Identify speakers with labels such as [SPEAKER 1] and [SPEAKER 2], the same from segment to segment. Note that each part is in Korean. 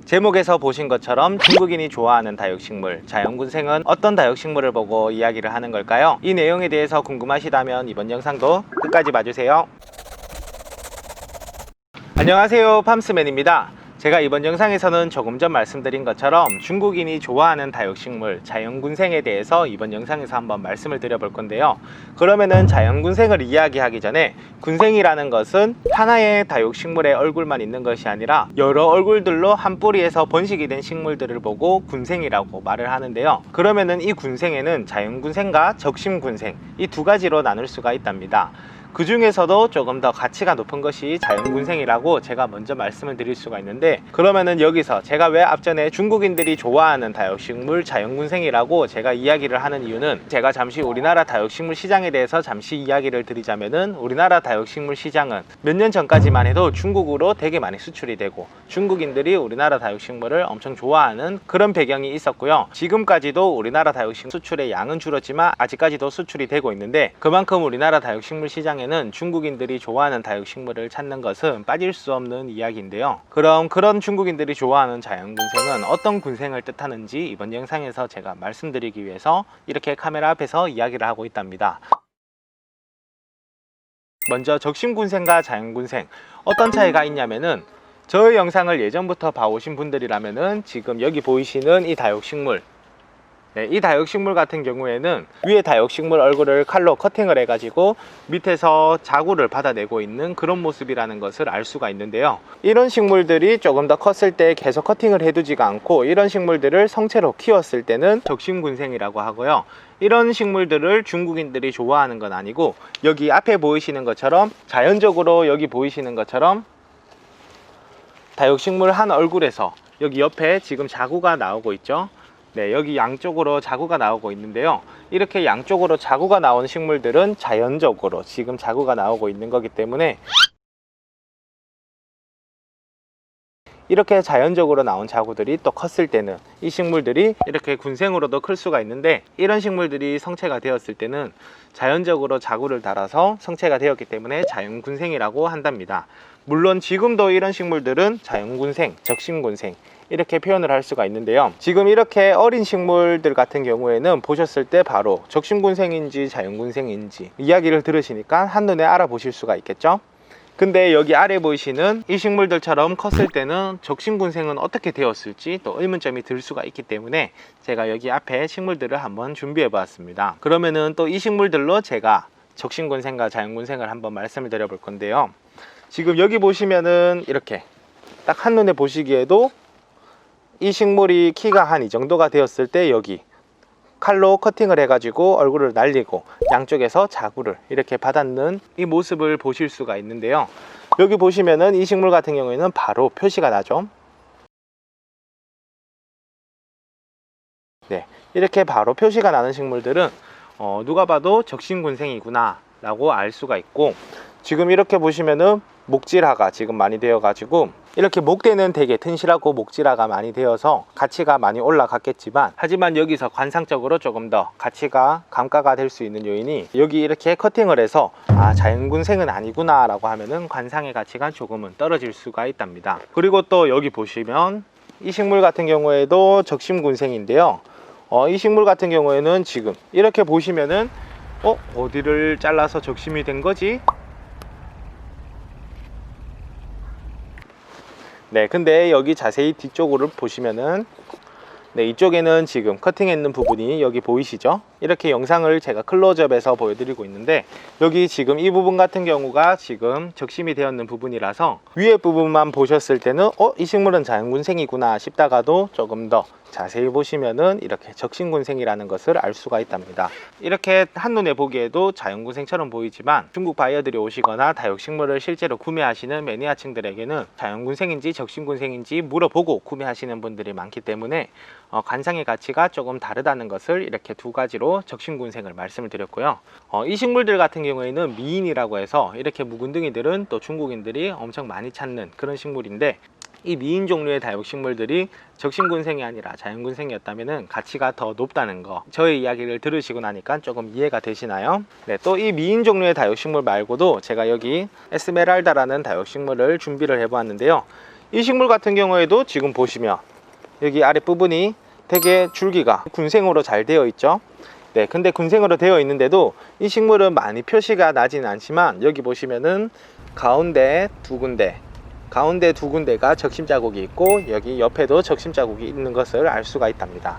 [SPEAKER 1] 제목에서 보신 것처럼 중국인이 좋아하는 다육식물, 자연군생은 어떤 다육식물을 보고 이야기를 하는 걸까요? 이 내용에 대해서 궁금하시다면 이번 영상도 끝까지 봐주세요. 안녕하세요, 팜스맨입니다. 제가 이번 영상에서는 조금 전 말씀드린 것처럼 중국인이 좋아하는 다육식물, 자연군생에 대해서 이번 영상에서 한번 말씀을 드려볼 건데요. 그러면은 자연군생을 이야기하기 전에 군생이라는 것은 하나의 다육식물의 얼굴만 있는 것이 아니라 여러 얼굴들로 한 뿌리에서 번식이 된 식물들을 보고 군생이라고 말을 하는데요. 그러면은 이 군생에는 자연군생과 적심군생, 이 두 가지로 나눌 수가 있답니다. 그 중에서도 조금 더 가치가 높은 것이 자연군생이라고 제가 먼저 말씀을 드릴 수가 있는데, 그러면은 여기서 제가 왜 앞전에 중국인들이 좋아하는 다육식물 자연군생이라고 제가 이야기를 하는 이유는, 제가 잠시 우리나라 다육식물 시장에 대해서 잠시 이야기를 드리자면은, 우리나라 다육식물 시장은 몇 년 전까지만 해도 중국으로 되게 많이 수출이 되고 중국인들이 우리나라 다육식물을 엄청 좋아하는 그런 배경이 있었고요. 지금까지도 우리나라 다육식물 수출의 양은 줄었지만 아직까지도 수출이 되고 있는데, 그만큼 우리나라 다육식물 시장에 중국인들이 좋아하는 다육식물을 찾는 것은 빠질 수 없는 이야기인데요. 그럼 그런 중국인들이 좋아하는 자연군생은 어떤 군생을 뜻하는지 이번 영상에서 제가 말씀드리기 위해서 이렇게 카메라 앞에서 이야기를 하고 있답니다. 먼저 적심군생과 자연군생, 어떤 차이가 있냐면은, 저의 영상을 예전부터 봐오신 분들이라면은 지금 여기 보이시는 이 다육식물, 이 다육식물 같은 경우에는 위에 다육식물 얼굴을 칼로 커팅을 해가지고 밑에서 자구를 받아내고 있는 그런 모습이라는 것을 알 수가 있는데요. 이런 식물들이 조금 더 컸을 때 계속 커팅을 해두지가 않고 이런 식물들을 성체로 키웠을 때는 적심군생이라고 하고요. 이런 식물들을 중국인들이 좋아하는 건 아니고, 여기 앞에 보이시는 것처럼 자연적으로 여기 보이시는 것처럼 다육식물 한 얼굴에서 여기 옆에 지금 자구가 나오고 있죠. 네, 여기 양쪽으로 자구가 나오고 있는데요. 이렇게 양쪽으로 자구가 나온 식물들은 자연적으로 지금 자구가 나오고 있는 거기 때문에, 이렇게 자연적으로 나온 자구들이 또 컸을 때는 이 식물들이 이렇게 군생으로도 클 수가 있는데, 이런 식물들이 성체가 되었을 때는 자연적으로 자구를 달아서 성체가 되었기 때문에 자연군생이라고 한답니다. 물론 지금도 이런 식물들은 자연군생, 적심군생 이렇게 표현을 할 수가 있는데요. 지금 이렇게 어린 식물들 같은 경우에는 보셨을 때 바로 적심군생인지 자연군생인지 이야기를 들으시니까 한눈에 알아보실 수가 있겠죠. 근데 여기 아래 보이시는 이 식물들처럼 컸을 때는 적심군생은 어떻게 되었을지 또 의문점이 들 수가 있기 때문에 제가 여기 앞에 식물들을 한번 준비해 보았습니다. 그러면은 또 이 식물들로 제가 적심군생과 자연군생을 한번 말씀을 드려 볼 건데요. 지금 여기 보시면은 이렇게 딱 한눈에 보시기에도 이 식물이 키가 한 이 정도가 되었을 때 여기 칼로 커팅을 해가지고 얼굴을 날리고 양쪽에서 자구를 이렇게 받았는 이 모습을 보실 수가 있는데요. 여기 보시면은 이 식물 같은 경우에는 바로 표시가 나죠. 네, 이렇게 바로 표시가 나는 식물들은 누가 봐도 적심군생이구나 라고 알 수가 있고, 지금 이렇게 보시면은 목질화가 지금 많이 되어 가지고, 이렇게 목대는 되게 튼실하고 목질화가 많이 되어서 가치가 많이 올라갔겠지만, 하지만 여기서 관상적으로 조금 더 가치가 감가가 될 수 있는 요인이, 여기 이렇게 커팅을 해서 자연군생은 아니구나 라고 하면은 관상의 가치가 조금은 떨어질 수가 있답니다. 그리고 또 여기 보시면 이 식물 같은 경우에도 적심군생인데요. 이 식물 같은 경우에는 지금 이렇게 보시면은 어디를 잘라서 적심이 된 거지? 네, 근데 여기 자세히 뒤쪽으로 보시면은, 네, 이쪽에는 지금 커팅했는 부분이 여기 보이시죠? 이렇게 영상을 제가 클로즈업해서 보여드리고 있는데, 여기 지금 이 부분 같은 경우가 지금 적심이 되었는 부분이라서 위에 부분만 보셨을 때는 이 식물은 자연군생이구나 싶다가도 조금 더 자세히 보시면은 이렇게 적심군생이라는 것을 알 수가 있답니다. 이렇게 한눈에 보기에도 자연군생처럼 보이지만, 중국 바이어들이 오시거나 다육식물을 실제로 구매하시는 매니아층들에게는 자연군생인지 적심군생인지 물어보고 구매하시는 분들이 많기 때문에 관상의 가치가 조금 다르다는 것을 이렇게 두 가지로 적심군생을 말씀을 드렸고요. 이 식물들 같은 경우에는 미인이라고 해서 이렇게 묵은둥이들은 또 중국인들이 엄청 많이 찾는 그런 식물인데, 이 미인 종류의 다육식물들이 적심군생이 아니라 자연군생이었다면 가치가 더 높다는 거, 저의 이야기를 들으시고 나니까 조금 이해가 되시나요? 네, 또 이 미인 종류의 다육식물 말고도 제가 여기 에스메랄다라는 다육식물을 준비를 해 보았는데요. 이 식물 같은 경우에도 지금 보시면 여기 아랫부분이 되게 줄기가 군생으로 잘 되어 있죠. 네, 근데 군생으로 되어 있는데도 이 식물은 많이 표시가 나지는 않지만 여기 보시면은 가운데 두 군데가 적심 자국이 있고 여기 옆에도 적심 자국이 있는 것을 알 수가 있답니다.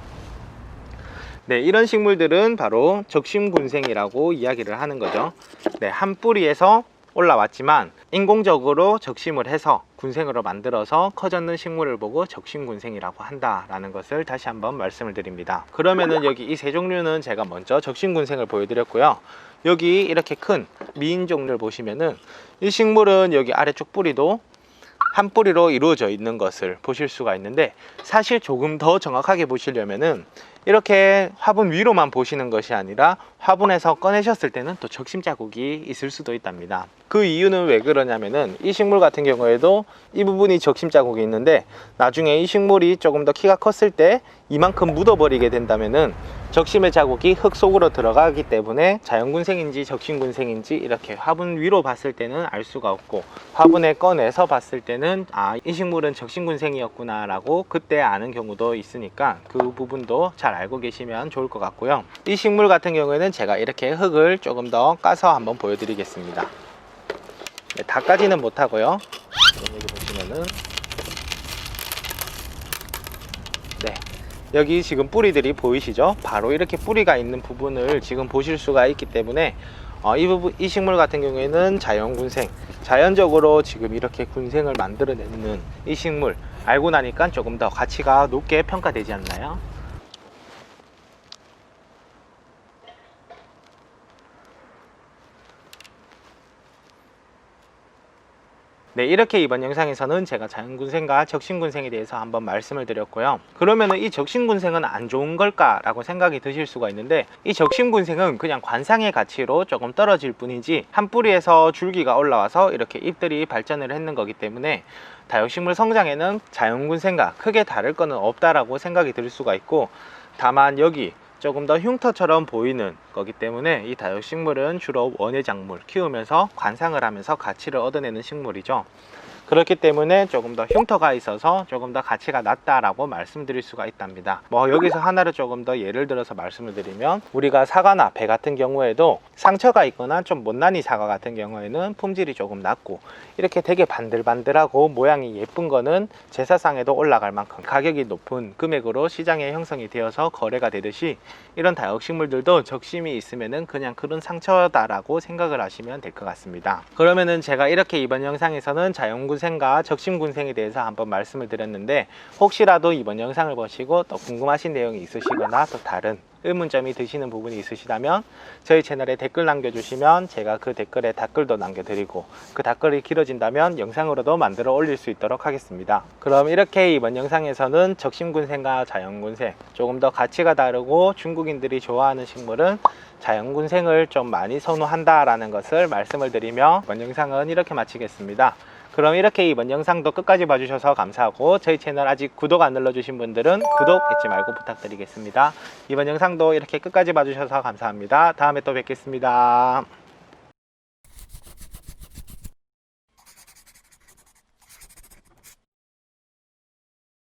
[SPEAKER 1] 네, 이런 식물들은 바로 적심군생이라고 이야기를 하는 거죠. 네, 한 뿌리에서 올라왔지만 인공적으로 적심을 해서 군생으로 만들어서 커졌는 식물을 보고 적심군생이라고 한다라는 것을 다시 한번 말씀을 드립니다. 그러면은 여기 이 세 종류는 제가 먼저 적심군생을 보여드렸고요. 여기 이렇게 큰 미인 종류를 보시면은 이 식물은 여기 아래쪽 뿌리도 한 뿌리로 이루어져 있는 것을 보실 수가 있는데, 사실 조금 더 정확하게 보시려면은 이렇게 화분 위로만 보시는 것이 아니라 화분에서 꺼내셨을 때는 또 적심 자국이 있을 수도 있답니다. 그 이유는 왜 그러냐면은 이 식물 같은 경우에도 이 부분이 적심 자국이 있는데 나중에 이 식물이 조금 더 키가 컸을 때 이만큼 묻어버리게 된다면은 적심의 자국이 흙 속으로 들어가기 때문에 자연군생인지 적심군생인지 이렇게 화분 위로 봤을 때는 알 수가 없고, 화분에 꺼내서 봤을 때는 이 식물은 적심군생이었구나 라고 그때 아는 경우도 있으니까 그 부분도 잘 알고 계시면 좋을 것 같고요. 이 식물 같은 경우에는 제가 이렇게 흙을 조금 더 까서 한번 보여드리겠습니다. 네, 다 까지는 못하고요. 여기 보시면은 네, 여기 지금 뿌리들이 보이시죠? 바로 이렇게 뿌리가 있는 부분을 지금 보실 수가 있기 때문에 이 식물 같은 경우에는 자연군생, 자연적으로 지금 이렇게 군생을 만들어내는 이 식물, 알고 나니까 조금 더 가치가 높게 평가되지 않나요? 네, 이렇게 이번 영상에서는 제가 자연군생과 적심군생에 대해서 한번 말씀을 드렸고요. 그러면은 이 적심군생은 안 좋은 걸까 라고 생각이 드실 수가 있는데, 이 적심군생은 그냥 관상의 가치로 조금 떨어질 뿐이지 한 뿌리에서 줄기가 올라와서 이렇게 잎들이 발전을 했는 거기 때문에 다육식물 성장에는 자연군생과 크게 다를 거는 없다라고 생각이 들 수가 있고, 다만 여기 조금 더 흉터처럼 보이는 거기 때문에 이 다육식물은 주로 원예작물 키우면서 관상을 하면서 가치를 얻어내는 식물이죠. 그렇기 때문에 조금 더 흉터가 있어서 조금 더 가치가 낮다라고 말씀드릴 수가 있답니다. 여기서 하나를 조금 더 예를 들어서 말씀을 드리면, 우리가 사과나 배 같은 경우에도 상처가 있거나 좀 못난이 사과 같은 경우에는 품질이 조금 낮고 이렇게 되게 반들반들하고 모양이 예쁜 거는 제사상에도 올라갈 만큼 가격이 높은 금액으로 시장에 형성이 되어서 거래가 되듯이, 이런 다육식물들도 적심이 있으면은 그냥 그런 상처다라고 생각을 하시면 될 것 같습니다. 그러면은 제가 이렇게 이번 영상에서는 자연군생과 적심군생에 대해서 한번 말씀을 드렸는데, 혹시라도 이번 영상을 보시고 또 궁금하신 내용이 있으시거나 또 다른 의문점이 드시는 부분이 있으시다면 저희 채널에 댓글 남겨주시면 제가 그 댓글에 댓글도 남겨드리고, 그 댓글이 길어진다면 영상으로도 만들어 올릴 수 있도록 하겠습니다. 그럼 이렇게 이번 영상에서는 적심군생과 자연군생, 조금 더 가치가 다르고 중국인들이 좋아하는 식물은 자연군생을 좀 많이 선호한다라는 것을 말씀을 드리며 이번 영상은 이렇게 마치겠습니다. 그럼 이렇게 이번 영상도 끝까지 봐주셔서 감사하고, 저희 채널 아직 구독 안 눌러주신 분들은 구독 잊지 말고 부탁드리겠습니다. 이번 영상도 이렇게 끝까지 봐주셔서 감사합니다. 다음에 또 뵙겠습니다.